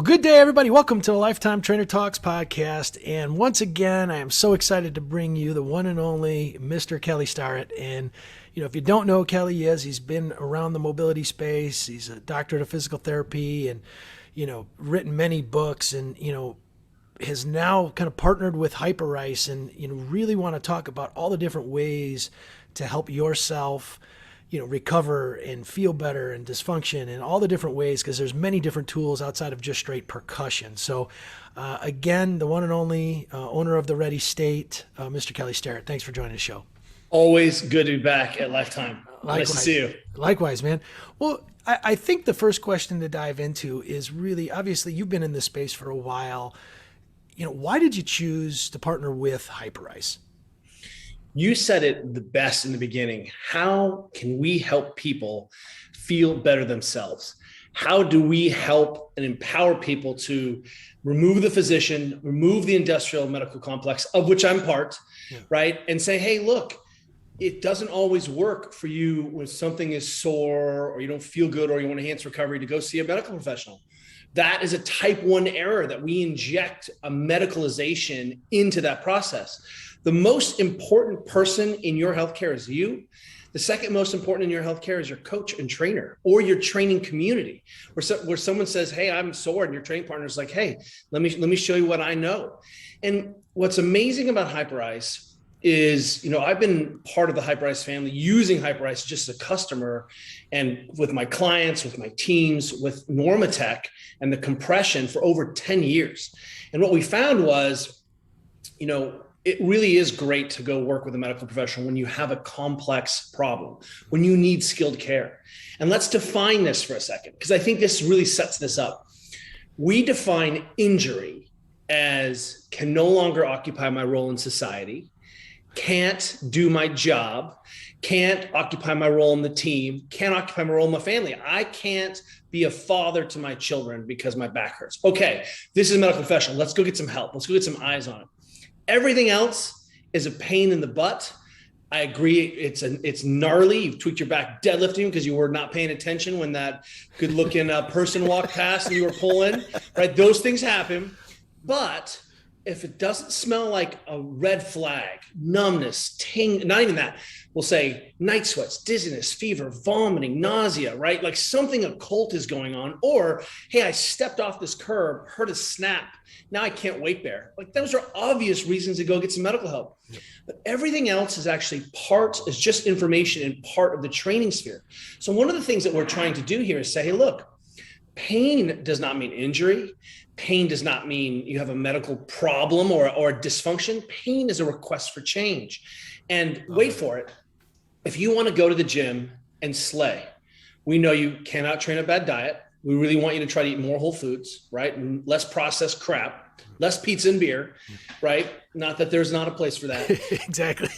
Well, good day, everybody. Welcome to the Lifetime Trainer Talks podcast. And once again, I am so excited to bring you the one and only Mr. Kelly Starrett. And, if you don't know who Kelly is, he's been around the mobility space. He's a doctorate of physical therapy and, written many books and, has now kind of partnered with Hyperice and, really want to talk about all the different ways to help yourself recover and feel better and dysfunction and all the different ways, because there's many different tools outside of just straight percussion. So again, the one and only owner of the Ready State, Mr. Kelly Starrett. Thanks for joining the show. Always good to be back at Lifetime. Nice to see you. Likewise, man. Well, I think the first question to dive into is really, obviously you've been in this space for a while. Why did you choose to partner with Hyperice? You said it the best in the beginning. How can we help people feel better themselves? How do we help and empower people to remove the physician, remove the industrial medical complex, of which I'm part, right? And say, hey, look, it doesn't always work for you when something is sore or you don't feel good or you want to enhance recovery to go see a medical professional. That is a type 1 error that we inject a medicalization into that process. The most important person in your healthcare is you. The second most important in your healthcare is your coach and trainer or your training community, where someone says, hey, I'm sore, and your training partner is like, hey, let me show you what I know. And what's amazing about Hyperice is, I've been part of the Hyperice family, using Hyperice just as a customer, and with my clients, with my teams, with Normatec and the compression for over 10 years. And what we found was, it really is great to go work with a medical professional when you have a complex problem, when you need skilled care. And let's define this for a second, because I think this really sets this up. We define injury as can no longer occupy my role in society, can't do my job, can't occupy my role in the team, can't occupy my role in my family. I can't be a father to my children because my back hurts. Okay, this is a medical professional. Let's go get some help. Let's go get some eyes on it. Everything else is a pain in the butt. I agree. It's gnarly. You've tweaked your back deadlifting because you were not paying attention when that good looking person walked past and you were pulling, right? Those things happen. But if it doesn't smell like a red flag, numbness, not even that, we'll say night sweats, dizziness, fever, vomiting, nausea, right? Like something occult is going on. Or, hey, I stepped off this curb, heard a snap. Now I can't weight bear. Like those are obvious reasons to go get some medical help. But everything else is actually is just information and part of the training sphere. So one of the things that we're trying to do here is say, hey, look, pain does not mean injury. Pain does not mean you have a medical problem or a dysfunction. Pain is a request for change. And wait for it. If you want to go to the gym and slay, we know you cannot train a bad diet. We really want you to try to eat more whole foods, right? And less processed crap, less pizza and beer, right? Not that there's not a place for that. Exactly.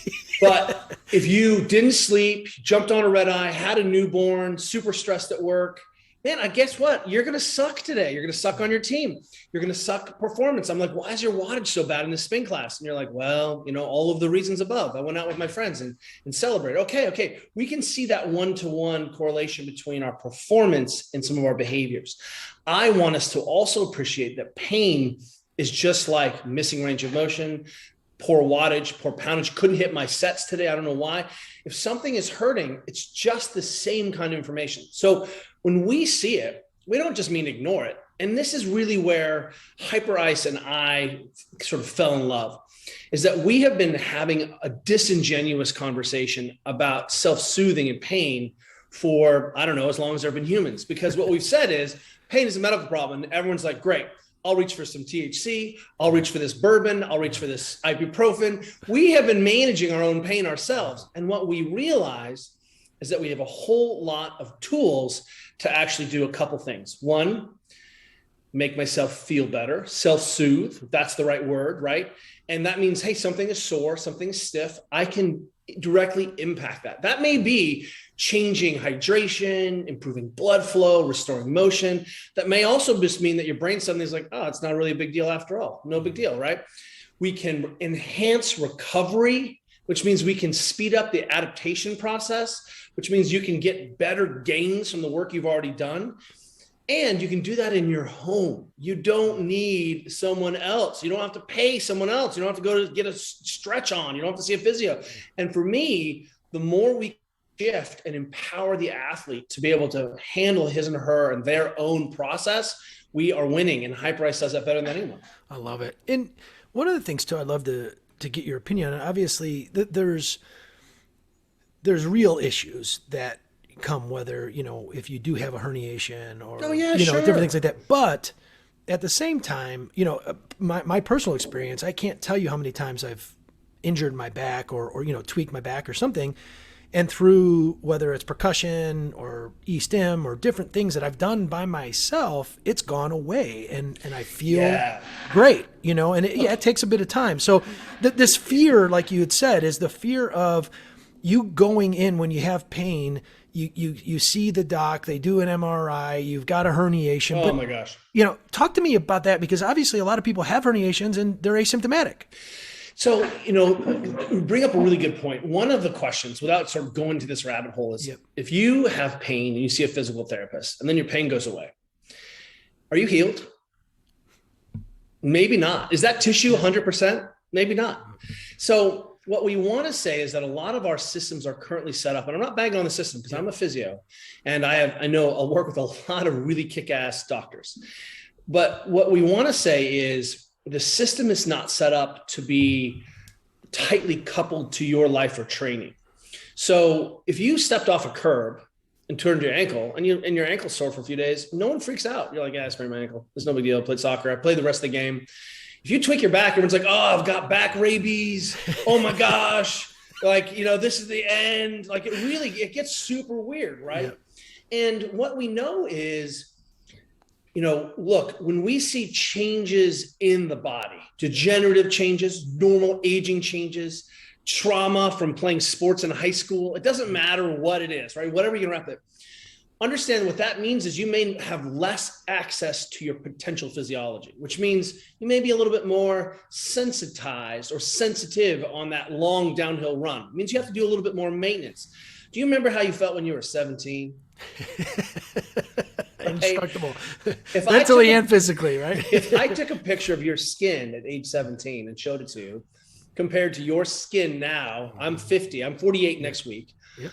But if you didn't sleep, jumped on a red eye, had a newborn, super stressed at work, man, I guess what? You're going to suck today. You're going to suck on your team. You're going to suck performance. I'm like, why is your wattage so bad in the spin class? And you're like, well, all of the reasons above. I went out with my friends and celebrated. Okay. We can see that one-to-one correlation between our performance and some of our behaviors. I want us to also appreciate that pain is just like missing range of motion, poor wattage, poor poundage, couldn't hit my sets today. I don't know why. If something is hurting, it's just the same kind of information. So when we see it, we don't just mean ignore it. And this is really where Hyperice and I sort of fell in love, is that we have been having a disingenuous conversation about self-soothing and pain for, I don't know, as long as there have been humans. Because what we've said is pain is a medical problem. And everyone's like, great, I'll reach for some THC. I'll reach for this bourbon. I'll reach for this ibuprofen. We have been managing our own pain ourselves. And what we realize is that we have a whole lot of tools to actually do a couple things. One, make myself feel better, self-soothe. That's the right word, right? And that means, hey, something is sore, something is stiff. I can directly impact that. That may be changing hydration, improving blood flow, restoring motion. That may also just mean that your brain suddenly is like, oh, it's not really a big deal after all. No big deal, right? We can enhance recovery, which means we can speed up the adaptation process, which means you can get better gains from the work you've already done. And you can do that in your home. You don't need someone else. You don't have to pay someone else. You don't have to go to get a stretch on. You don't have to see a physio. And for me, the more we shift and empower the athlete to be able to handle his and her and their own process, we are winning. And Hyperice does that better than anyone. I love it. And one of the things too, I'd love to get your opinion on. Obviously, there's real issues that come, whether, if you do have a herniation or, different things like that. But at the same time, my personal experience, I can't tell you how many times I've injured my back or tweaked my back or something. And through whether it's percussion or e-stim or different things that I've done by myself, it's gone away and I feel great, and it takes a bit of time. So this fear, like you had said, is the fear of you going in when you have pain. You see the doc, they do an MRI, you've got a herniation. Oh my gosh. Talk to me about that, because obviously a lot of people have herniations and they're asymptomatic. So, you bring up a really good point. One of the questions, without sort of going to this rabbit hole, is if you have pain and you see a physical therapist and then your pain goes away, are you healed? Maybe not. Is that tissue 100%? Maybe not. So what we want to say is that a lot of our systems are currently set up, and I'm not bagging on the system because I'm a physio and I work with a lot of really kick-ass doctors. But what we want to say is, the system is not set up to be tightly coupled to your life or training. So if you stepped off a curb and turned your ankle and your ankle's sore for a few days, no one freaks out. You're like, I sprained my ankle. It's no big deal. I played soccer. I played the rest of the game. If you tweak your back, everyone's like, oh, I've got back rabies. Oh my gosh. This is the end. It gets super weird, right? Yeah. And what we know is, look, when we see changes in the body, degenerative changes, normal aging changes, trauma from playing sports in high school, it doesn't matter what it is, right? Whatever you can wrap it. Understand what that means is you may have less access to your potential physiology, which means you may be a little bit more sensitized or sensitive on that long downhill run. It means you have to do a little bit more maintenance. Do you remember how you felt when you were 17? Indestructible. Mentally and physically, right? If I took a picture of your skin at age 17 and showed it to you, compared to your skin now, I'm 50, I'm 48 next week. Yep.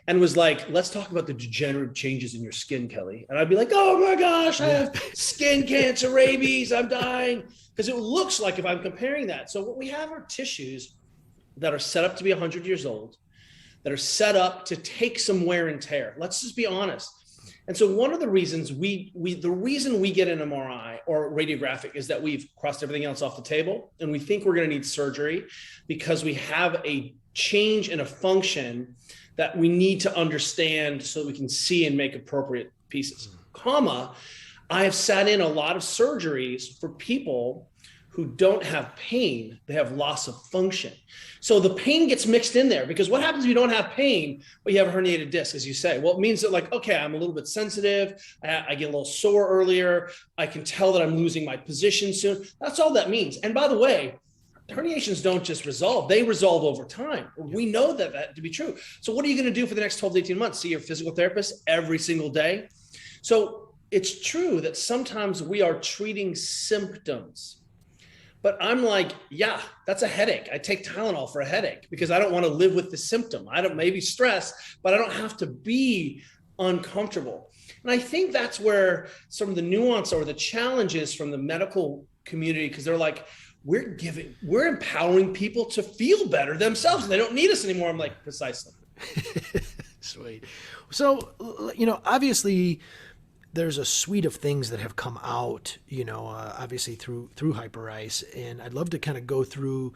And was like, let's talk about the degenerative changes in your skin, Kelly. And I'd be like, oh my gosh, I have skin cancer, rabies, I'm dying. Because it looks like if I'm comparing that. So what we have are tissues that are set up to be 100 years old, that are set up to take some wear and tear. Let's just be honest. And so one of the reasons the reason we get an MRI or radiographic is that we've crossed everything else off the table and we think we're going to need surgery because we have a change in a function that we need to understand so that we can see and make appropriate pieces. I have sat in a lot of surgeries for people who don't have pain, they have loss of function. So the pain gets mixed in there because what happens if you don't have pain, but you have a herniated disc, as you say? Well, it means that okay, I'm a little bit sensitive. I get a little sore earlier. I can tell that I'm losing my position soon. That's all that means. And by the way, herniations don't just resolve, they resolve over time. We know that to be true. So what are you going to do for the next 12 to 18 months? See your physical therapist every single day? So it's true that sometimes we are treating symptoms. But I'm like, yeah, that's a headache. I take Tylenol for a headache because I don't want to live with the symptom. I don't maybe stress, but I don't have to be uncomfortable. And I think that's where some of the nuance or the challenges from the medical community, because they're like, we're empowering people to feel better themselves and they don't need us anymore. I'm like, precisely. Sweet. So, obviously there's a suite of things that have come out, obviously through Hyperice, and I'd love to kind of go through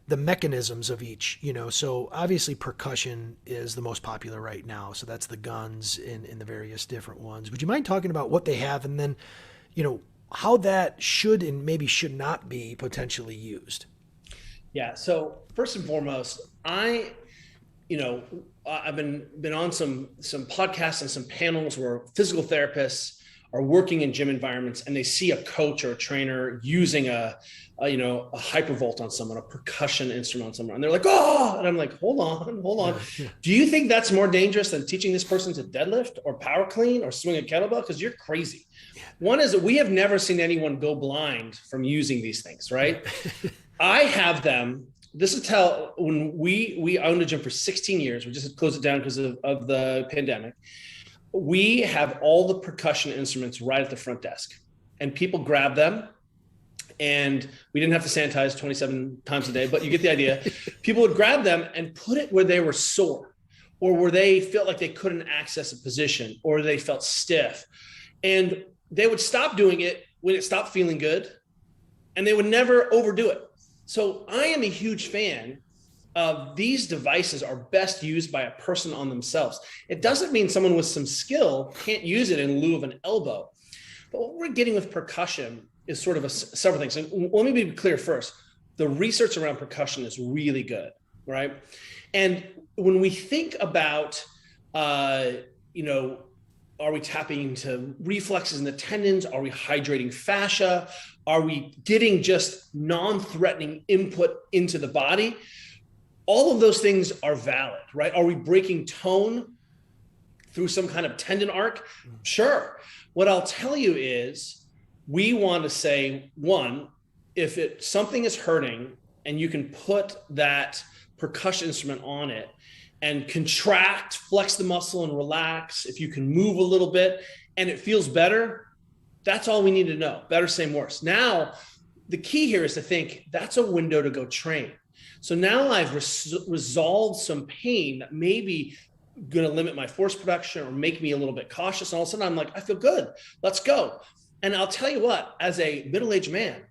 the mechanisms of each, so obviously percussion is the most popular right now. So that's the guns in the various different ones. Would you mind talking about what they have and then, how that should and maybe should not be potentially used? Yeah. So first and foremost, I've been on some podcasts and some panels where physical therapists are working in gym environments and they see a coach or a trainer using a Hypervolt on someone, a percussion instrument on someone, and they're like, oh, and I'm like, hold on. Do you think that's more dangerous than teaching this person to deadlift or power clean or swing a kettlebell? Because you're crazy. One is that we have never seen anyone go blind from using these things, right? I have them. This is how, when we owned a gym for 16 years, we just had closed it down because of the pandemic. We have all the percussion instruments right at the front desk, and people grab them, and we didn't have to sanitize 27 times a day, but you get the idea. People would grab them and put it where they were sore, or where they felt like they couldn't access a position, or they felt stiff. And they would stop doing it when it stopped feeling good, and they would never overdo it. So I am a huge fan of these devices are best used by a person on themselves. It doesn't mean someone with some skill can't use it in lieu of an elbow. But what we're getting with percussion is sort of several things. And let me be clear first. The research around percussion is really good, right? And when we think about, are we tapping into reflexes in the tendons? Are we hydrating fascia? Are we getting just non-threatening input into the body? All of those things are valid, right? Are we breaking tone through some kind of tendon arc? Sure. What I'll tell you is we want to say, one, if something is hurting and you can put that percussion instrument on it and contract, flex the muscle and relax, if you can move a little bit and it feels better, that's all we need to know. Better, same, worse. Now, the key here is to think that's a window to go train. So now I've resolved some pain that may be going to limit my force production or make me a little bit cautious. And all of a sudden I'm like, I feel good. Let's go. And I'll tell you what, as a middle-aged man,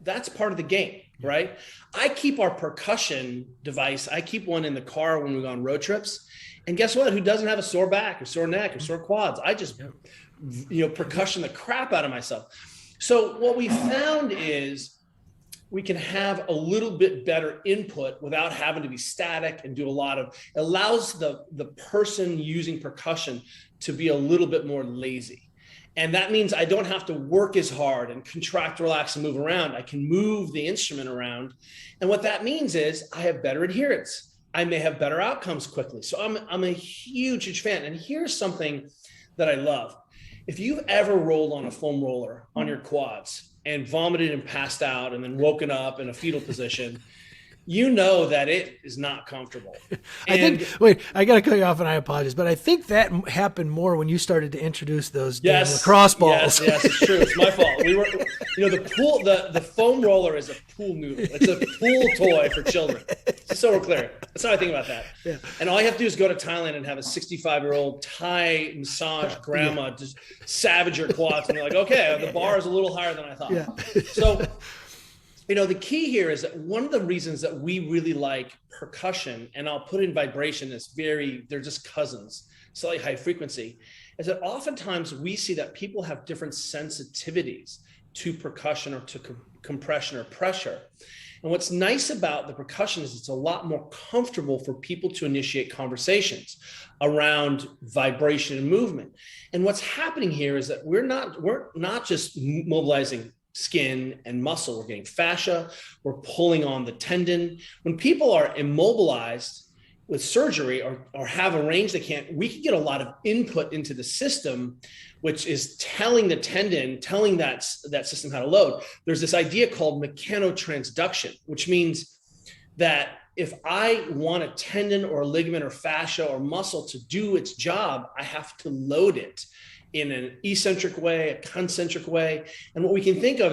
that's part of the game, right? I keep our percussion device. I keep one in the car when we go on road trips. And guess what? Who doesn't have a sore back or sore neck or sore quads? I just, percussion the crap out of myself. So what we found is we can have a little bit better input without having to be static and do allows the person using percussion to be a little bit more lazy. And that means I don't have to work as hard and contract, relax, and move around. I can move the instrument around. And what that means is I have better adherence. I may have better outcomes quickly. So I'm a huge, huge fan. And here's something that I love. If you've ever rolled on a foam roller on your quads and vomited and passed out and then woken up in a fetal position, you know that it is not comfortable. I got to cut you off and I apologize, but I think that happened more when you started to introduce those lacrosse balls. Yes, it's true. It's my fault. We were, the foam roller is a pool noodle. It's a pool toy for children. So we're clear. That's how I think about that. Yeah. And all you have to do is go to Thailand and have a 65-year-old Thai massage grandma just savage your quads. And you're like, okay, the bar is a little higher than I thought. Yeah. So, the key here is that one of the reasons that we really like percussion, and I'll put in vibration they're just cousins, slightly high frequency, is that oftentimes we see that people have different sensitivities to percussion or to compression or pressure. And what's nice about the percussion is it's a lot more comfortable for people to initiate conversations around vibration and movement. And what's happening here is that we're not just mobilizing skin and muscle, we're getting fascia, we're pulling on the tendon. When people are immobilized with surgery or have a range we can get a lot of input into the system, which is telling the tendon, telling that system how to load. There's this idea called mechanotransduction, which means that if I want a tendon or a ligament or fascia or muscle to do its job, I have to load it in an eccentric way, a concentric way. And what we can think of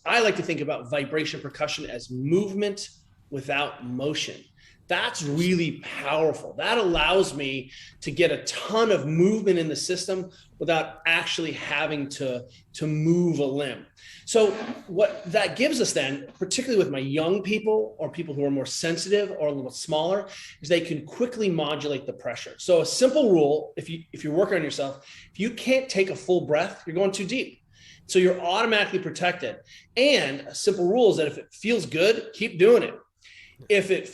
I like to think about vibration percussion as movement without motion. That's really powerful. That allows me to get a ton of movement in the system without actually having to move a limb. So what that gives us then, particularly with my young people or people who are more sensitive or a little smaller, is they can quickly modulate the pressure. So a simple rule, if you're working on yourself, if you can't take a full breath, you're going too deep. So you're automatically protected. And a simple rule is that if it feels good, keep doing it. If it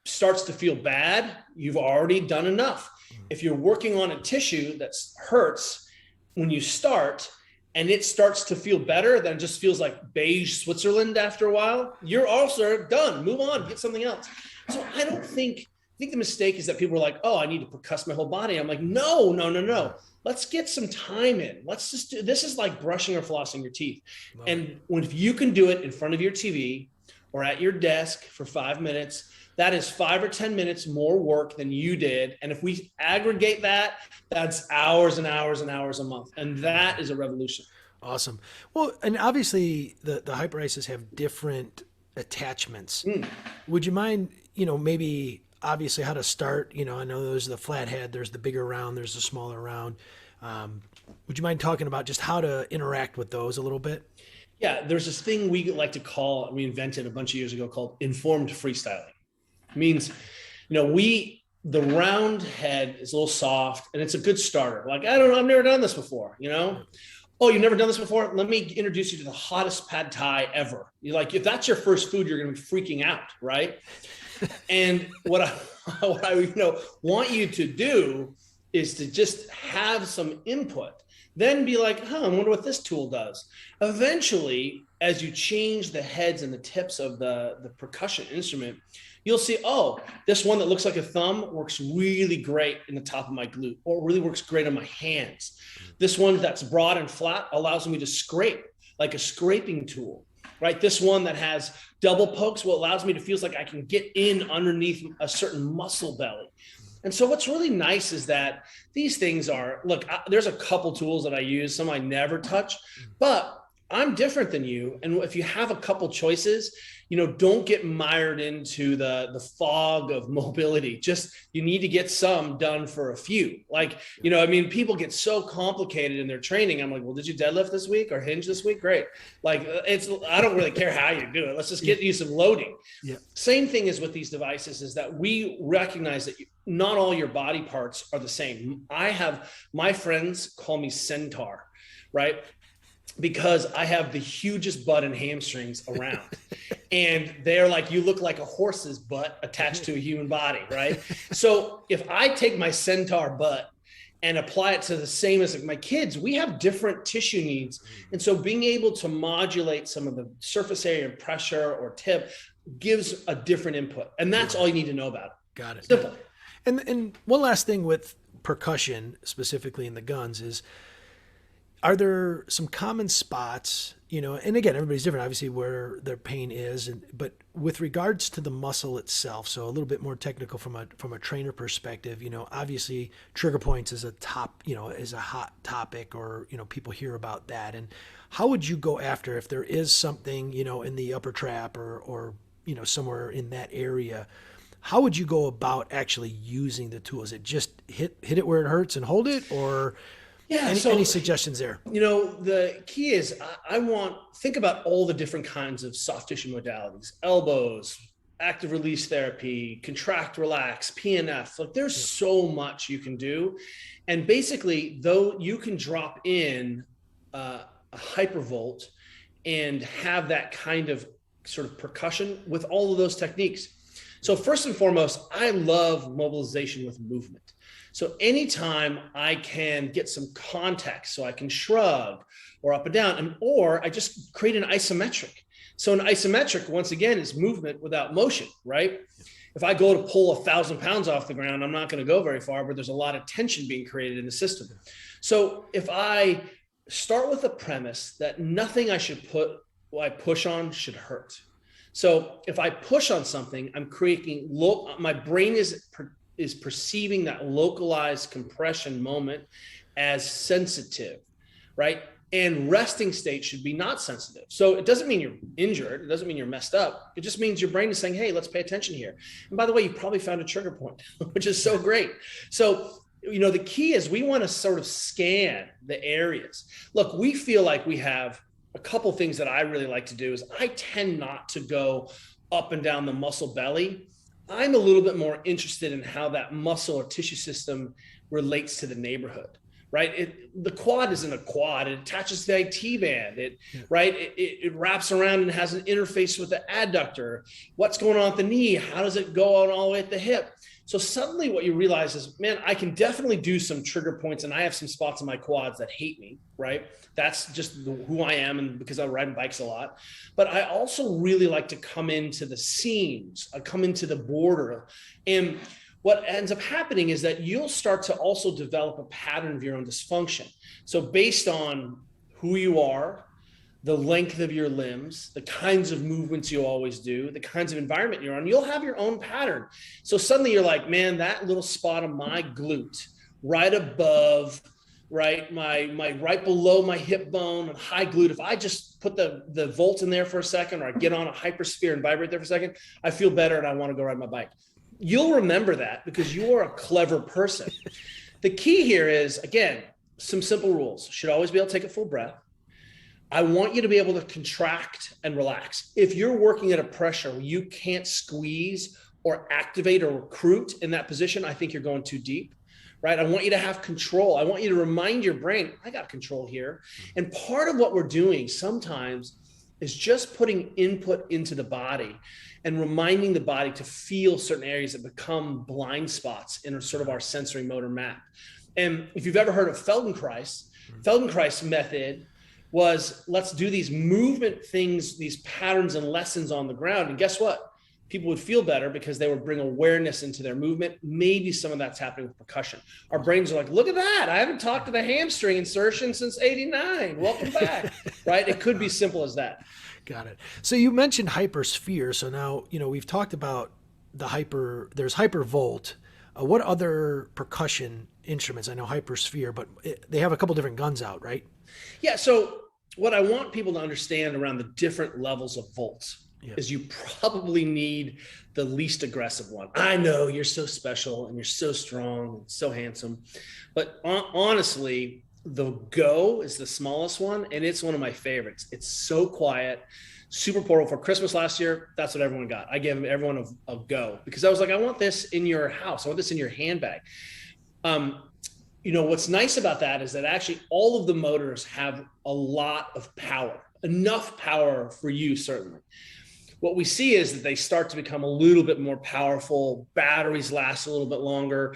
starts to feel bad, you've already done enough. If you're working on a tissue that hurts, when you start and it starts to feel better, then it just feels like beige Switzerland after a while, you're also done. Move on, get something else. So I think the mistake is that people are like, oh, I need to percuss my whole body. I'm like, no. Let's get some time in. Let's just do, this is like brushing or flossing your teeth. And if you can do it in front of your TV or at your desk for 5 minutes, that is 5 or 10 minutes more work than you did. And if we aggregate that, that's hours and hours and hours a month. And that is a revolution. Awesome. Well, and obviously the Hyperices have different attachments. Would you mind, maybe obviously how to start? I know there's the flathead, there's the bigger round, there's the smaller round. Would you mind talking about just how to interact with those a little bit? Yeah, there's this thing we like to call, we invented a bunch of years ago, called informed freestyling. It means, the round head is a little soft and it's a good starter. Like, I don't know, I've never done this before, Oh, you've never done this before? Let me introduce you to the hottest pad thai ever. You're like, if that's your first food, you're going to be freaking out, right? And what I want you to do is to just have some input, then be like, I wonder what this tool does. Eventually, as you change the heads and the tips of the percussion instrument, you'll see, oh, this one that looks like a thumb works really great in the top of my glute, or really works great on my hands. This one that's broad and flat allows me to scrape, like a scraping tool, right? This one that has double pokes, allows me to feel like I can get in underneath a certain muscle belly. And so what's really nice is that these things there's a couple tools that I use, some I never touch, but I'm different than you. And if you have a couple choices, don't get mired into the fog of mobility. Just, you need to get some done for a few. People get so complicated in their training. I'm like, well, did you deadlift this week or hinge this week? Great. I don't really care how you do it. Let's just get you some loading. Yeah. Same thing is with these devices, is that we recognize that not all your body parts are the same. My friends call me Centaur, right? Because I have the hugest butt and hamstrings around. And they're like, you look like a horse's butt attached to a human body, right? So if I take my centaur butt and apply it to the same as my kids, we have different tissue needs. And so being able to modulate some of the surface area and pressure or tip gives a different input. And that's all you need to know about it. Got it. Simple. And one last thing with percussion, specifically in the guns, is, are there some common spots, and again, everybody's different, obviously, where their pain is, but with regards to the muscle itself, so a little bit more technical from a trainer perspective, obviously trigger points is a hot topic, or, people hear about that. And how would you go after, if there is something, in the upper trap or somewhere in that area, how would you go about actually using the tool? Is it just hit it where it hurts and hold it, or... Yeah. Any suggestions there? The key is think about all the different kinds of soft tissue modalities: elbows, active release therapy, contract, relax, PNF. There's so much you can do. And basically, though, you can drop in a Hypervolt and have that kind of sort of percussion with all of those techniques. So first and foremost, I love mobilization with movement. So anytime I can get some context, so I can shrug or up and down, or I just create an isometric. So an isometric, once again, is movement without motion, right? If I go to pull 1,000 pounds off the ground, I'm not going to go very far, but there's a lot of tension being created in the system. So if I start with the premise that nothing I push on should hurt. So if I push on something, I'm creating my brain is perceiving that localized compression moment as sensitive, right? And resting state should be not sensitive. So it doesn't mean you're injured. It doesn't mean you're messed up. It just means your brain is saying, hey, let's pay attention here. And by the way, you probably found a trigger point, which is so great. So, the key is we want to sort of scan the areas. Look, we feel like we have a couple things that I really like to do is I tend not to go up and down the muscle belly. I'm a little bit more interested in how that muscle or tissue system relates to the neighborhood, right? The quad isn't a quad. It attaches to the IT band. Right? It wraps around and has an interface with the adductor. What's going on at the knee? How does it go on all the way at the hip? So suddenly what you realize is, man, I can definitely do some trigger points, and I have some spots in my quads that hate me, right? That's just who I am, and because I'm riding bikes a lot. But I also really like to come into the seams, come into the border. And what ends up happening is that you'll start to also develop a pattern of your own dysfunction. So based on who you are, the length of your limbs, the kinds of movements you always do, the kinds of environment you're on, you'll have your own pattern. So suddenly you're like, man, that little spot on my glute, right above, right, my right below my hip bone and high glute, if I just put the volt in there for a second, or I get on a hypersphere and vibrate there for a second, I feel better and I want to go ride my bike. You'll remember that because you are a clever person. The key here is, again, some simple rules. Should always be able to take a full breath. I want you to be able to contract and relax. If you're working at a pressure where you can't squeeze or activate or recruit in that position, I think you're going too deep, right? I want you to have control. I want you to remind your brain, I got control here. And part of what we're doing sometimes is just putting input into the body and reminding the body to feel certain areas that become blind spots in sort of our sensory motor map. And if you've ever heard of Feldenkrais method was, let's do these movement things, these patterns and lessons on the ground. And guess what? People would feel better because they would bring awareness into their movement. Maybe some of that's happening with percussion. Our brains are like, look at that. I haven't talked to the hamstring insertion since '89. Welcome back, right? It could be simple as that. Got it. So you mentioned hypersphere. So now, we've talked about there's Hypervolt. What other percussion instruments? I know hypersphere, but they have a couple different guns out, right? Yeah. So what I want people to understand around the different levels of volts is you probably need the least aggressive one. I know you're so special and you're so strong and so handsome, but honestly, the Go is the smallest one, and it's one of my favorites. It's so quiet, super portable. For Christmas last year, that's what everyone got. I gave everyone a Go because I was like, I want this in your house. I want this in your handbag. What's nice about that is that actually all of the motors have a lot of power, enough power for you, certainly. What we see is that they start to become a little bit more powerful. Batteries last a little bit longer.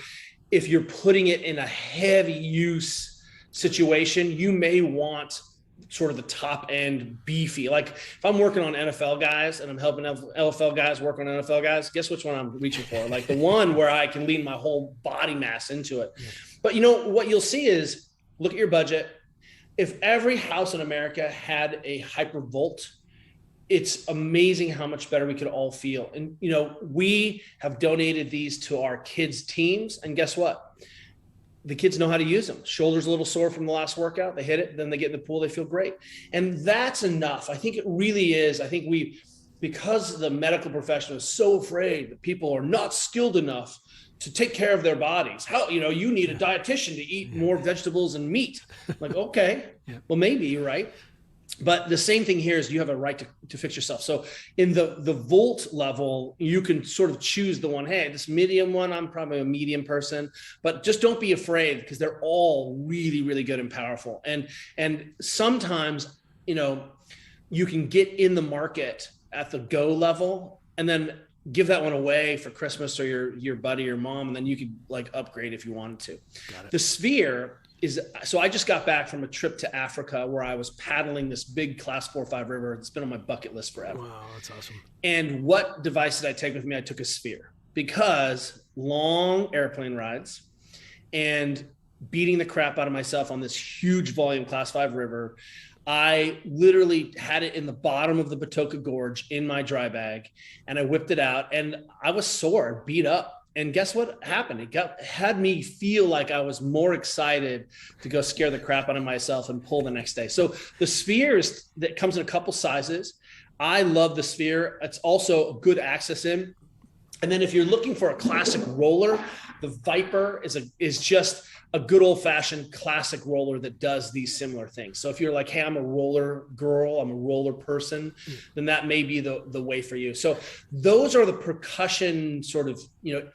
If you're putting it in a heavy use situation, you may want sort of the top end beefy. Like if I'm working on NFL guys and I'm helping NFL guys work on NFL guys, guess which one I'm reaching for? Like the one where I can lean my whole body mass into it. But what you'll see is, look at your budget. If every house in America had a Hypervolt, it's amazing how much better we could all feel. And, we have donated these to our kids' teams. And guess what? The kids know how to use them. Shoulders a little sore from the last workout. They hit it, then they get in the pool, they feel great. And that's enough. I think it really is. I think because the medical profession is so afraid that people are not skilled enough to take care of their bodies. How, you need a dietitian to eat more vegetables and meat. Like, okay, well, maybe you're right. But the same thing here is you have a right to fix yourself. So in the volt level, you can sort of choose the one, hey, this medium one, I'm probably a medium person, but just don't be afraid because they're all really, really good and powerful. And sometimes, you can get in the market at the Go level and then give that one away for Christmas or your buddy or mom, and then you could like upgrade if you wanted to. Got it. The Sphere so I just got back from a trip to Africa where I was paddling this big class 4-5 river. It's been on my bucket list forever. Wow, that's awesome. And what device did I take with me? I took a Sphere because long airplane rides and beating the crap out of myself on this huge volume class 5 river. I literally had it in the bottom of the Batoka Gorge in my dry bag, and I whipped it out and I was sore, beat up. And guess what happened? It had me feel like I was more excited to go scare the crap out of myself and pull the next day. So the Sphere that comes in a couple sizes. I love the Sphere. It's also a good access in. And then if you're looking for a classic roller, the Vyper is just a good old fashioned classic roller that does these similar things. So if you're like, hey, I'm a roller girl, I'm a roller person, then that may be the way for you. So those are the percussion sort of,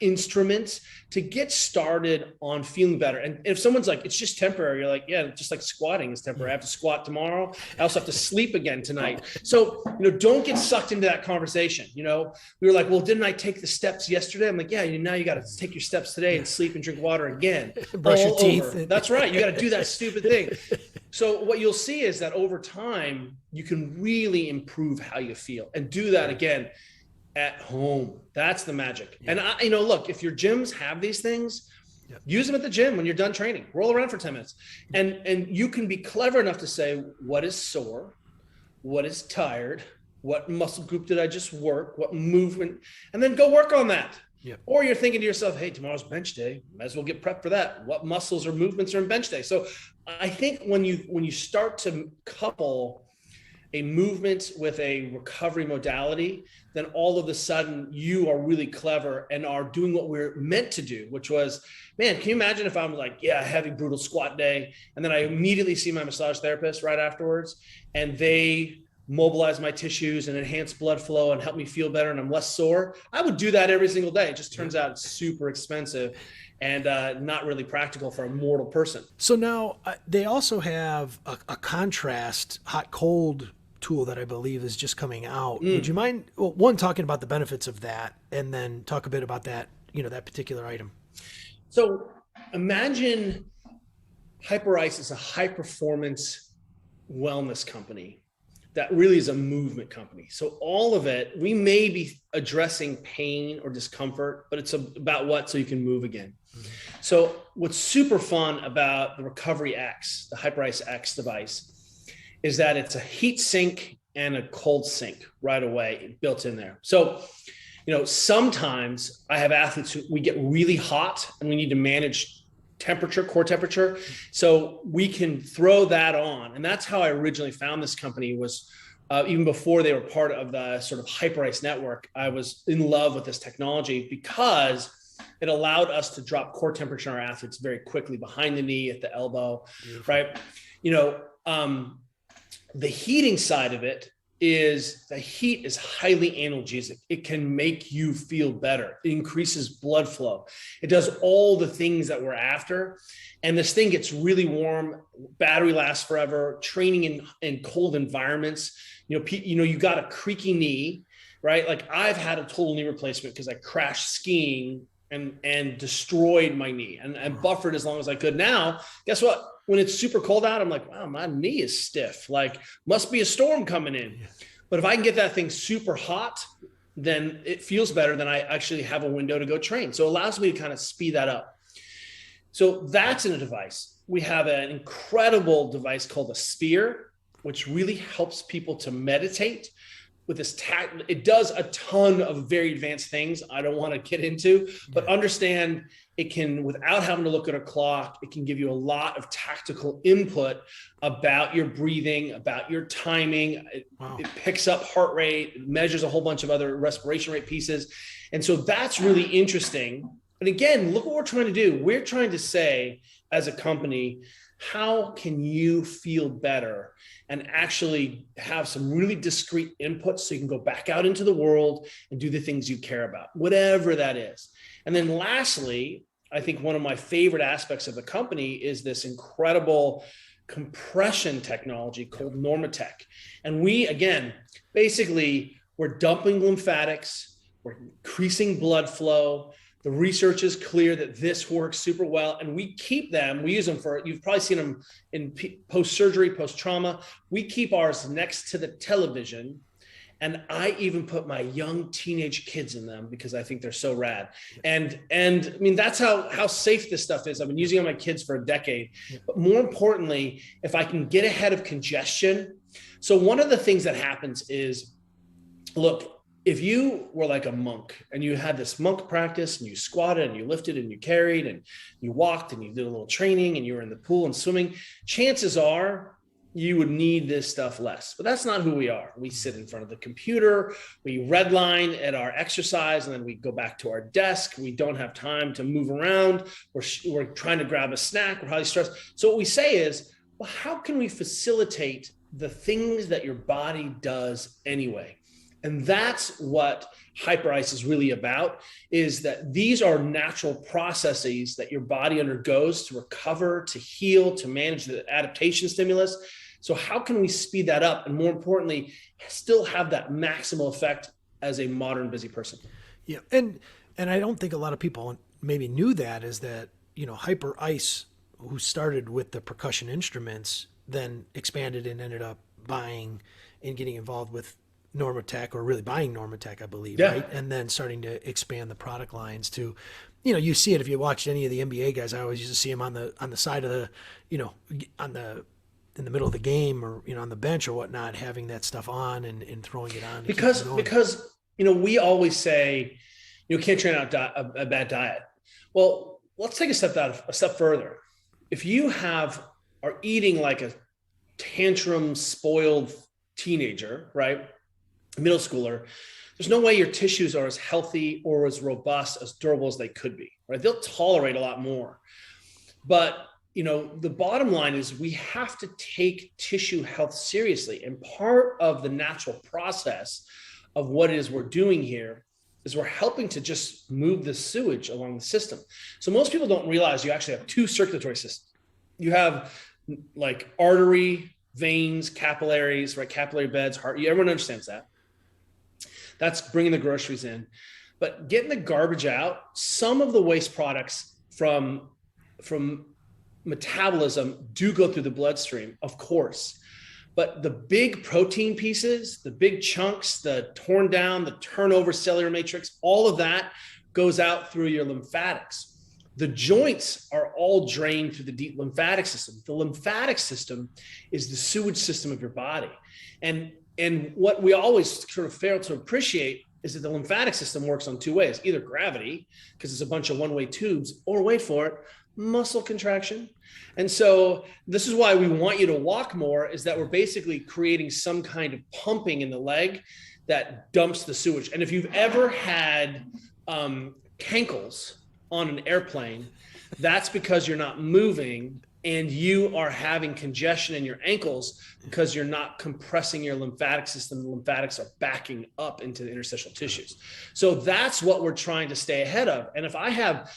instruments to get started on feeling better. And if someone's like, it's just temporary, you're like, yeah, just like squatting is temporary. I have to squat tomorrow. I also have to sleep again tonight. So, don't get sucked into that conversation. We were like, well, didn't I take the steps yesterday? I'm like, yeah, now you got to take your steps today and sleep and drink water again. Brush your teeth. Over. That's right. You got to do that stupid thing. So what you'll see is that over time, you can really improve how you feel and do that again at home. That's the magic. Yeah. And look, if your gyms have these things, use them at the gym when you're done training. Roll around for 10 minutes. And you can be clever enough to say, what is sore? What is tired? What muscle group did I just work? What movement? And then go work on that. Yep. Or you're thinking to yourself, hey, tomorrow's bench day. Might as well get prepped for that. What muscles or movements are in bench day? So I think when you start to couple a movement with a recovery modality, then all of a sudden you are really clever and are doing what we're meant to do, which was, man, can you imagine if I'm like, yeah, heavy, brutal squat day. And then I immediately see my massage therapist right afterwards and they mobilize my tissues and enhance blood flow and help me feel better and I'm less sore. I would do that every single day. It just turns out it's super expensive and not really practical for a mortal person. So now they also have a contrast hot-cold tool that I believe is just coming out. Would you mind, one, talking about the benefits of that and then talk a bit about that, that particular item? So imagine Hyperice is a high-performance wellness company that really is a movement company. So all of it, we may be addressing pain or discomfort, but it's about what? So you can move again. Mm-hmm. So what's super fun about the Recovery X, the Hyperice X device, is that it's a heat sink and a cold sink right away built in there. So, sometimes I have athletes who we get really hot and we need to manage temperature, core temperature. So we can throw that on. And that's how I originally found this company was even before they were part of the sort of Hyperice network. I was in love with this technology because it allowed us to drop core temperature in our athletes very quickly behind the knee, at the elbow, right? The heating side of it is the heat is highly analgesic. It can make you feel better. It increases blood flow. It does all the things that we're after. And this thing gets really warm. Battery lasts forever. Training in cold environments. You got a creaky knee, right? Like I've had a total knee replacement because I crashed skiing and destroyed my knee and buffered as long as I could. Now, guess what? When it's super cold out, I'm like, wow, my knee is stiff. Like, must be a storm coming in. Yeah. But if I can get that thing super hot, then it feels better. Then I actually have a window to go train. So it allows me to kind of speed that up. So that's in a device. We have an incredible device called a Sphere, which really helps people to meditate with this it does a ton of very advanced things I don't want to get into, but understand it can, without having to look at a clock, it can give you a lot of tactical input about your breathing, about your timing. It picks up heart rate, it measures a whole bunch of other respiration rate pieces. And so that's really interesting. And again, look what we're trying to do. We're trying to say as a company, how can you feel better and actually have some really discrete inputs so you can go back out into the world and do the things you care about, whatever that is. And then lastly, I think one of my favorite aspects of the company is this incredible compression technology called Normatec. And we, again, basically, we're dumping lymphatics, we're increasing blood flow. The research is clear that this works super well, and we keep them. We use them for, you've probably seen them in post-surgery, post-trauma. We keep ours next to the television, and I even put my young teenage kids in them because I think they're so rad. And I mean, that's how safe this stuff is. I've been using it on my kids for a decade. But more importantly, if I can get ahead of congestion. So one of the things that happens is, look, if you were like a monk and you had this monk practice and you squatted and you lifted and you carried and you walked and you did a little training and you were in the pool and swimming, chances are you would need this stuff less. But that's not who we are. We sit in front of the computer, we redline at our exercise, and then we go back to our desk. We don't have time to move around. We're trying to grab a snack. We're highly stressed. So what we say is, well, how can we facilitate the things that your body does anyway? And that's what Hyperice is really about, is that these are natural processes that your body undergoes to recover, to heal, to manage the adaptation stimulus. So how can we speed that up? And more importantly, still have that maximal effect as a modern busy person? Yeah. And I don't think a lot of people maybe knew that, is that, Hyperice, who started with the percussion instruments, then expanded and ended up buying and getting involved with Normatec, or really buying Normatec, I believe, Yeah. right? And then starting to expand the product lines to, you see it if you watched any of the NBA guys. I always used to see them on the side of the, in the middle of the game, or on the bench or whatnot, having that stuff on and throwing it on. Because we always say, can't train out a bad diet. Well, let's take a step further. If you are eating like a tantrum spoiled teenager, right? Middle schooler, there's no way your tissues are as healthy or as robust, as durable as they could be, right? They'll tolerate a lot more. But, the bottom line is we have to take tissue health seriously. And part of the natural process of what it is we're doing here is we're helping to just move the sewage along the system. So most people don't realize you actually have two circulatory systems. You have like artery, veins, capillaries, right? Capillary beds, heart. Everyone understands that. That's bringing the groceries in. But getting the garbage out, some of the waste products from metabolism do go through the bloodstream, of course. But the big protein pieces, the big chunks, the torn down, the turnover cellular matrix, all of that goes out through your lymphatics. The joints are all drained through the deep lymphatic system. The lymphatic system is the sewage system of your body. And what we always sort of fail to appreciate is that the lymphatic system works on two ways: either gravity, because it's a bunch of one-way tubes, or wait for it, muscle contraction. And so this is why we want you to walk more, is that we're basically creating some kind of pumping in the leg that dumps the sewage. And if you've ever had cankles on an airplane, that's because you're not moving and you are having congestion in your ankles because you're not compressing your lymphatic system. The lymphatics are backing up into the interstitial tissues. So that's what we're trying to stay ahead of. And if I have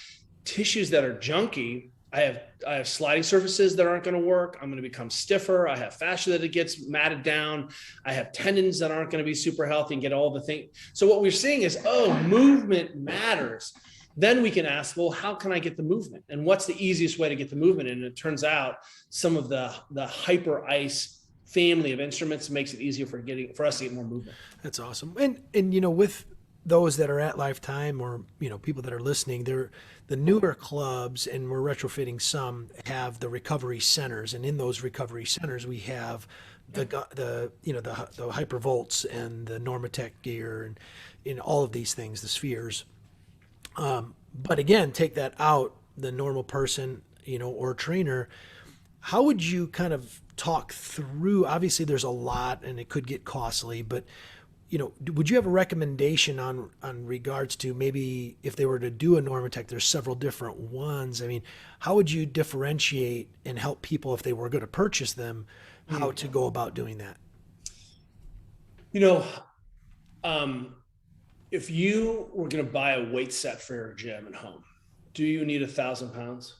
tissues that are junky, I have sliding surfaces that aren't going to work. I'm going to become stiffer. I have fascia that it gets matted down. I have tendons that aren't going to be super healthy and get all the things. So what we're seeing is, movement matters. Then we can ask, well, how can I get the movement? And what's the easiest way to get the movement? And it turns out some of the Hyperice family of instruments makes it easier for us to get more movement. That's awesome. And with those that are at Lifetime, or people that are listening, they're the newer clubs, and we're retrofitting some, have the recovery centers, and in those recovery centers we have the Hypervolts and the Normatec gear and in all of these things, the spheres. But again, take that out, the normal person, or trainer. How would you kind of talk through? Obviously, there's a lot, and it could get costly, but would you have a recommendation on regards to maybe if they were to do a Normatec? There's several different ones. I mean, how would you differentiate and help people if they were going to purchase them, how to go about doing that? If you were going to buy a weight set for your gym at home, do you need 1,000 pounds?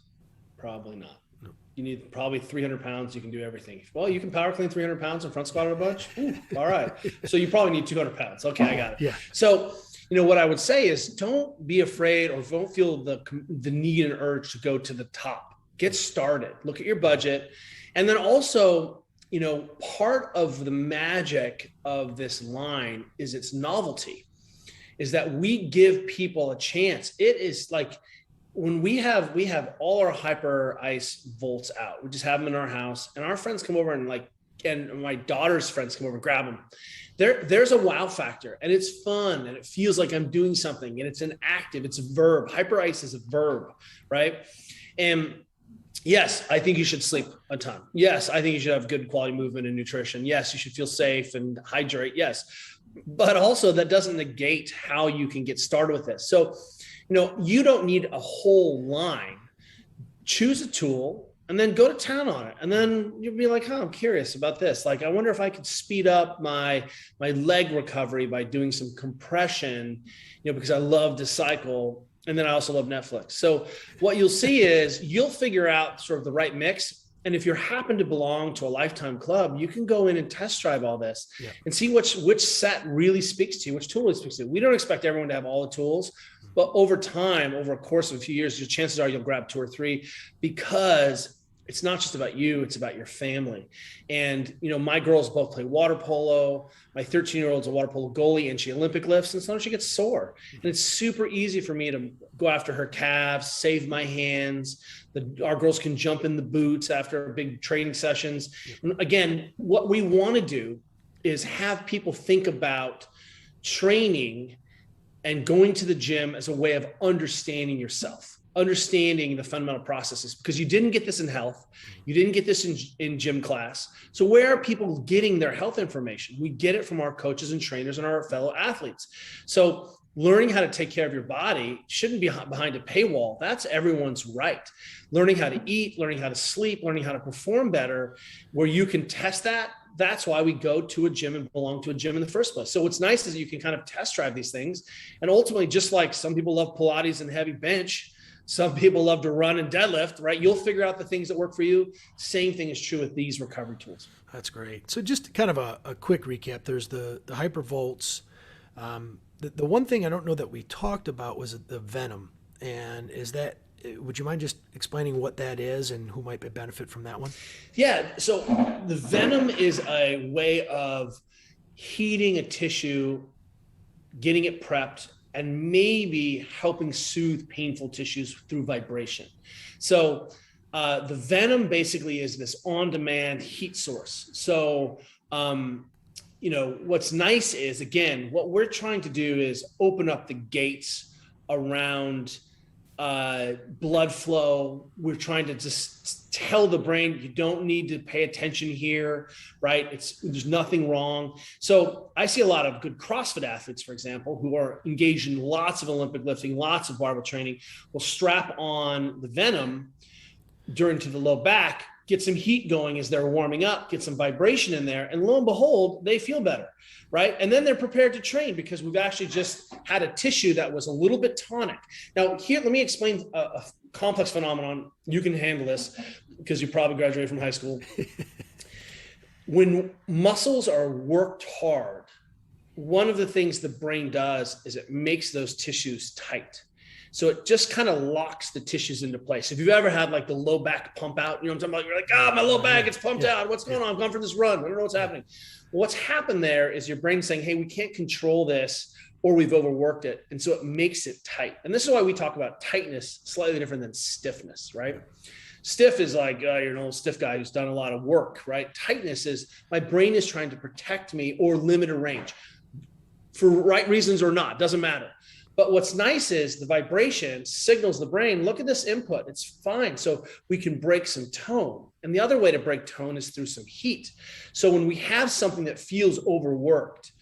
Probably not. No. You need probably 300 pounds. You can do everything. Well, you can power clean 300 pounds and front squat a bunch. Ooh, all right. So you probably need 200 pounds. Okay, I got it. Yeah. So, what I would say is, don't be afraid, or don't feel the need and urge to go to the top. Get started. Look at your budget. And then also, part of the magic of this line is its novelty. Is that we give people a chance. It is like when we have all our Hyperice volts out. We just have them in our house, and our friends come over and my daughter's friends come over and grab them. There's a wow factor, and it's fun, and it feels like I'm doing something, and it's an active, it's a verb. Hyperice is a verb, right? And yes, I think you should sleep a ton. Yes, I think you should have good quality movement and nutrition. Yes, you should feel safe and hydrate. Yes. But also that doesn't negate how you can get started with this. So, you don't need a whole line. Choose a tool and then go to town on it. And then you'll be like, I'm curious about this. Like, I wonder if I could speed up my leg recovery by doing some compression, because I love to cycle. And then I also love Netflix. So what you'll see is you'll figure out sort of the right mix. And if you happen to belong to a lifetime club, you can go in and test drive all this and see which set really speaks to you, which tool really speaks to you. We don't expect everyone to have all the tools, but over time, over a course of a few years, your chances are you'll grab 2 or 3, because it's not just about you, it's about your family. And, my girls both play water polo. My 13-year-old's a water polo goalie, and she Olympic lifts, and sometimes she gets sore. And it's super easy for me to go after her calves, save my hands. Our girls can jump in the boots after big training sessions. And again, what we want to do is have people think about training and going to the gym as a way of understanding yourself, understanding the fundamental processes, because you didn't get this in health. You didn't get this in gym class. So where are people getting their health information? We get it from our coaches and trainers and our fellow athletes. So learning how to take care of your body shouldn't be behind a paywall. That's everyone's right. Learning how to eat, learning how to sleep, learning how to perform better, where you can test that. That's why we go to a gym and belong to a gym in the first place. So what's nice is you can kind of test drive these things. And ultimately, just like some people love Pilates and heavy bench, some people love to run and deadlift, right? You'll figure out the things that work for you. Same thing is true with these recovery tools. That's great. So just kind of a quick recap. There's the Hypervolts. The one thing I don't know that we talked about was the Venom. And would you mind just explaining what that is and who might benefit from that one? Yeah. So the Venom is a way of heating a tissue, getting it prepped, and maybe helping soothe painful tissues through vibration. So the Venom basically is this on-demand heat source. So, what's nice is, again, what we're trying to do is open up the gates around blood flow. We're trying to just tell the brain, you don't need to pay attention here, right? There's nothing wrong. So I see a lot of good CrossFit athletes, for example, who are engaged in lots of Olympic lifting, lots of barbell training, will strap on the Venom to the low back, get some heat going as they're warming up, get some vibration in there, and lo and behold, they feel better, right? And then they're prepared to train because we've actually just had a tissue that was a little bit tonic. Now, here, let me explain a complex phenomenon. You can handle this because you probably graduated from high school. When muscles are worked hard, one of the things the brain does is it makes those tissues tight. So it just kind of locks the tissues into place. If you've ever had like the low back pump out, you know what I'm talking about? You're like, my low back, it's pumped out. What's going on? I'm going for this run. I don't know what's happening. Well, what's happened there is your brain saying, hey, we can't control this, or we've overworked it. And so it makes it tight. And this is why we talk about tightness slightly different than stiffness, right? Stiff is like, you're an old stiff guy who's done a lot of work, right? Tightness is my brain is trying to protect me or limit a range for right reasons or not, doesn't matter. But what's nice is the vibration signals the brain, look at this input, it's fine. So we can break some tone. And the other way to break tone is through some heat. So when we have something that feels overworked,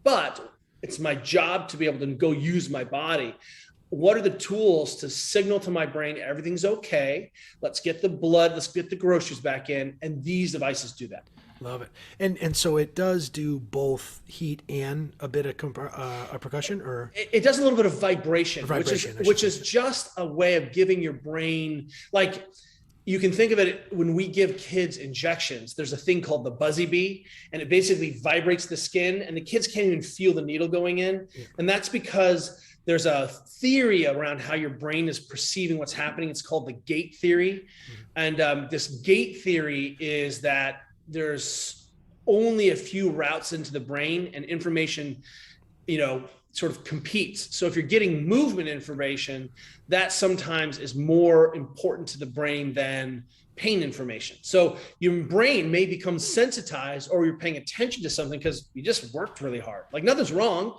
but it's my job to be able to go use my body, what are the tools to signal to my brain, everything's okay, let's get the blood, let's get the groceries back in, and these devices do that. Love it. And so it does do both heat and a bit of percussion, or it does a little bit of vibration, which is just a way of giving your brain, like you can think of it when we give kids injections, there's a thing called the buzzy bee, and it basically vibrates the skin and the kids can't even feel the needle going in. Yeah. And that's because there's a theory around how your brain is perceiving what's happening. It's called the gate theory. Mm-hmm. And this gate theory is that there's only a few routes into the brain and information, sort of competes. So if you're getting movement information, that sometimes is more important to the brain than pain information. So your brain may become sensitized, or you're paying attention to something because you just worked really hard. Like nothing's wrong.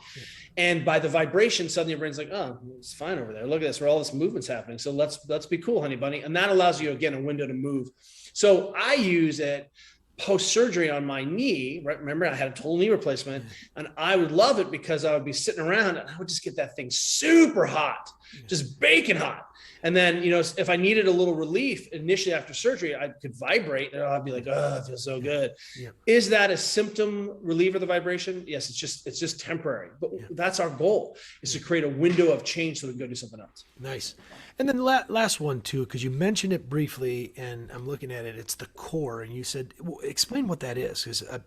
And by the vibration, suddenly your brain's like, oh, it's fine over there. Look at this, where all this movement's happening. So let's be cool, honey bunny. And that allows you, again, a window to move. So I use it post-surgery on my knee, right? Remember, I had a total knee replacement, and I would love it because I would be sitting around and I would just get that thing super hot, just baking hot. And then, if I needed a little relief initially after surgery, I could vibrate and I'd be like, oh, it feels so good. Yeah. Is that a symptom reliever, the vibration? Yes, it's just temporary, but that's our goal, is to create a window of change so we can go do something else. Nice. And then last one too, because you mentioned it briefly and I'm looking at it, it's the core. And you said, explain what that is, because I'm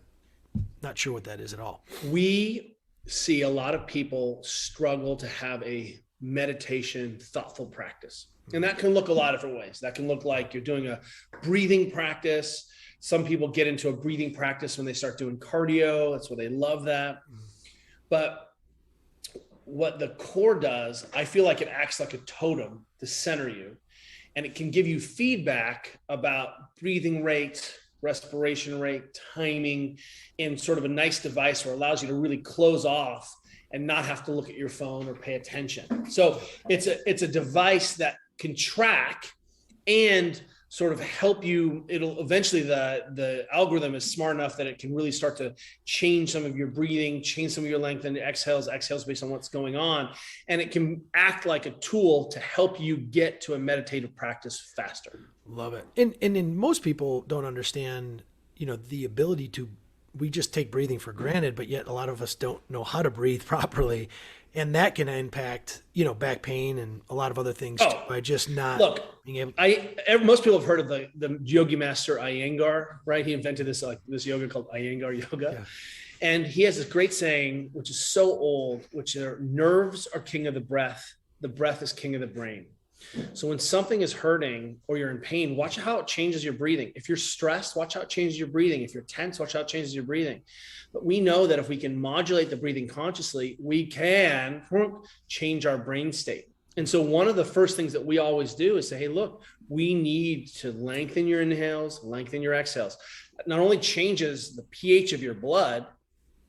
not sure what that is at all. We see a lot of people struggle to have a meditation, thoughtful practice. And that can look a lot of different ways. That can look like you're doing a breathing practice. Some people get into a breathing practice when they start doing cardio. That's why they love that. But what the core does, I feel like it acts like a totem to center you. And it can give you feedback about breathing rate, respiration rate, timing, and sort of a nice device where it allows you to really close off and not have to look at your phone or pay attention. So it's a device that can track and sort of help you. It'll eventually, the algorithm is smart enough that it can really start to change some of your breathing, change some of your length and exhales based on what's going on. And it can act like a tool to help you get to a meditative practice faster. Love it. And most people don't understand, the ability to, we just take breathing for granted, but yet a lot of us don't know how to breathe properly. And that can impact, back pain and a lot of other things by just not being able to. Most people have heard of the yogi master Iyengar, right? He invented this yoga called Iyengar yoga. Yeah. And he has this great saying, which is so old, which are nerves are king of the breath is king of the brain. So when something is hurting or you're in pain, watch how it changes your breathing. If you're stressed, watch how it changes your breathing. If you're tense, watch how it changes your breathing. But we know that if we can modulate the breathing consciously, we can change our brain state. And so one of the first things that we always do is say, hey, look, we need to lengthen your inhales, lengthen your exhales. It not only changes the pH of your blood,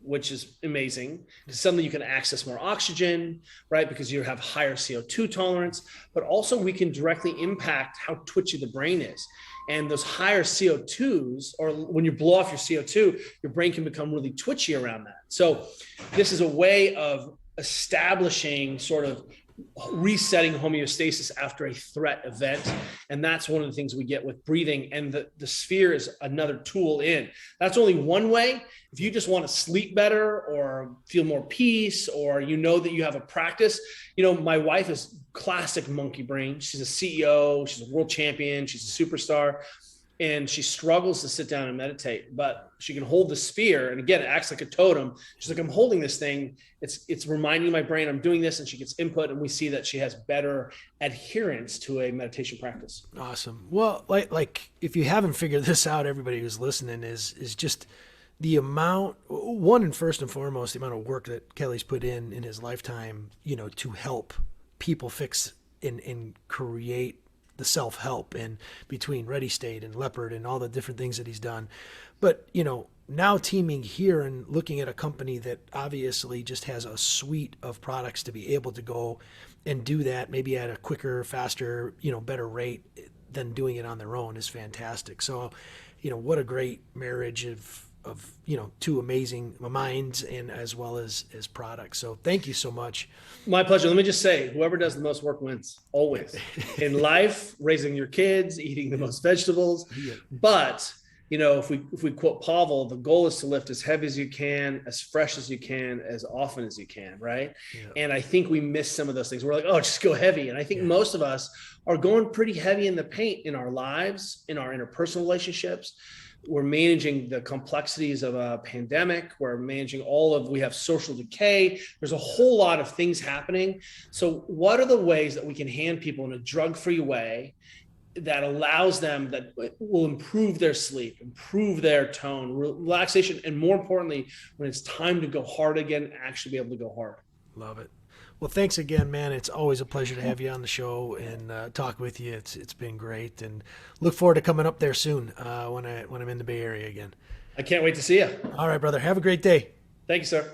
which is amazing, because suddenly you can access more oxygen, right? Because you have higher CO2 tolerance, but also we can directly impact how twitchy the brain is. And those higher CO2s, or when you blow off your CO2, your brain can become really twitchy around that. So this is a way of establishing sort of resetting homeostasis after a threat event. And that's one of the things we get with breathing. And the sphere is another tool in. That's only one way. If you just want to sleep better or feel more peace, or that you have a practice, my wife is classic monkey brain. She's a CEO, she's a world champion, she's a superstar. And she struggles to sit down and meditate, but she can hold the sphere. And again, it acts like a totem. She's like, I'm holding this thing. It's reminding my brain I'm doing this, and she gets input, and we see that she has better adherence to a meditation practice. Awesome. Well, like if you haven't figured this out, everybody who's listening is just the amount, and first and foremost, the amount of work that Kelly's put in his lifetime, to help people fix and create the self-help and between Ready State and Leopard and all the different things that he's done. But, now teaming here and looking at a company that obviously just has a suite of products to be able to go and do that maybe at a quicker, faster, better rate than doing it on their own is fantastic. So, what a great marriage of two amazing minds and as well as products. So thank you so much. My pleasure. Let me just say, whoever does the most work wins, always. In life, raising your kids, eating the most vegetables. Yeah. But, if we quote Pavel, the goal is to lift as heavy as you can, as fresh as you can, as often as you can, right? Yeah. And I think we miss some of those things. We're like, oh, just go heavy. And I think most of us are going pretty heavy in the paint in our lives, in our interpersonal relationships. We're managing the complexities of a pandemic. We're managing we have social decay. There's a whole lot of things happening. So what are the ways that we can hand people in a drug-free way that allows them, that will improve their sleep, improve their tone, relaxation, and more importantly, when it's time to go hard again, actually be able to go hard. Love it. Well, thanks again, man. It's always a pleasure to have you on the show and talk with you. It's been great, and look forward to coming up there soon when I'm in the Bay Area again. I can't wait to see you. All right, brother. Have a great day. Thank you, sir.